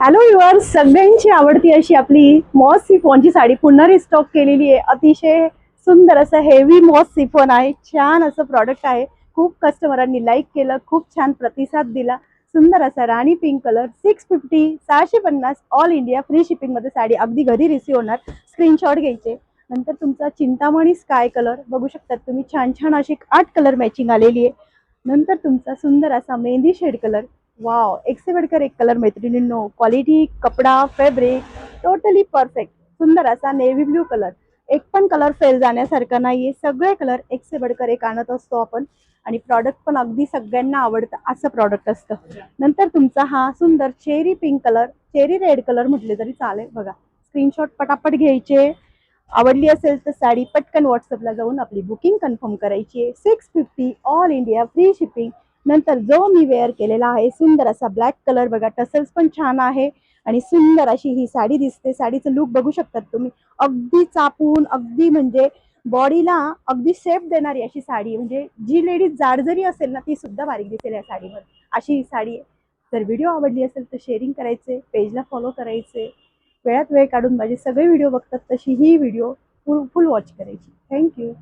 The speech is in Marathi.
हॅलो व्ह्युअर्स, सगळ्यांची आवडती अशी आपली मॉस सिफॉनची साडी पुन्हा रिस्टॉक केलेली आहे। अतिशय सुंदर असं हेवी मॉस सिफॉन आहे। छान असं प्रॉडक्ट आहे। खूप कस्टमरांनी लाईक केलं, खूप छान प्रतिसाद दिला। सुंदर असा rani pink colour 650 650 all India free shipping मध्ये साडी अगदी घरी रिसीव होणार। स्क्रीनशॉट घ्यायचे। नंतर तुमचा चिंतामणी स्काय कलर बघू शकतात तुम्ही, छान छान अशी 8 कलर मॅचिंग आलेली आहे। नंतर तुमचा सुंदर असा मेहंदी शेड कलर, वाव, एक से बढ़कर एक कलर मैत्रिणींनो, क्वालिटी कपडा फॅब्रिक टोटली परफेक्ट। सुंदर असा नेव्ही ब्ल्यू कलर, एक पण कलर फेल जाण्यासारखा नाहीये। सगळे कलर एक से बढ़कर एक आणत असतो आपण आणि प्रॉडक्ट पण अगदी सगळ्यांना आवडतं असं प्रॉडक्ट असतं। नंतर तुमचा हा सुंदर cherry pink colour, cherry red colour म्हटले तरी चालेल बघा। स्क्रीनशॉट पटापट घ्यायचे। आवडली असेल तर साडी पटकन व्हॉट्सअपला जाऊन आपली बुकिंग कन्फर्म करायची आहे। 650 ऑल इंडिया फ्री शिपिंग। नंतर जो मी वेअर केलेला आहे सुंदर असा ब्लॅक कलर बघा, टसल्स पण छान आहे आणि सुंदर अशी ही साडी दिसते। साडीचं लुक बघू शकतात तुम्ही, अगदी चापून, अगदी म्हणजे बॉडीला अगदी शेप देणारी अशी साडी, म्हणजे जी लेडीज जाड जरी असेल ना ती सुद्धा बारीक दिसेल या साडीवर, अशी ही साडी आहे। जर व्हिडिओ आवडली असेल तर शेअरिंग करायचे, पेजला फॉलो करायचे। वेळात वेळ काढून माझे सगळे व्हिडिओ बघतात तशी ही व्हिडिओ फुल वॉच करायची। थँक्यू।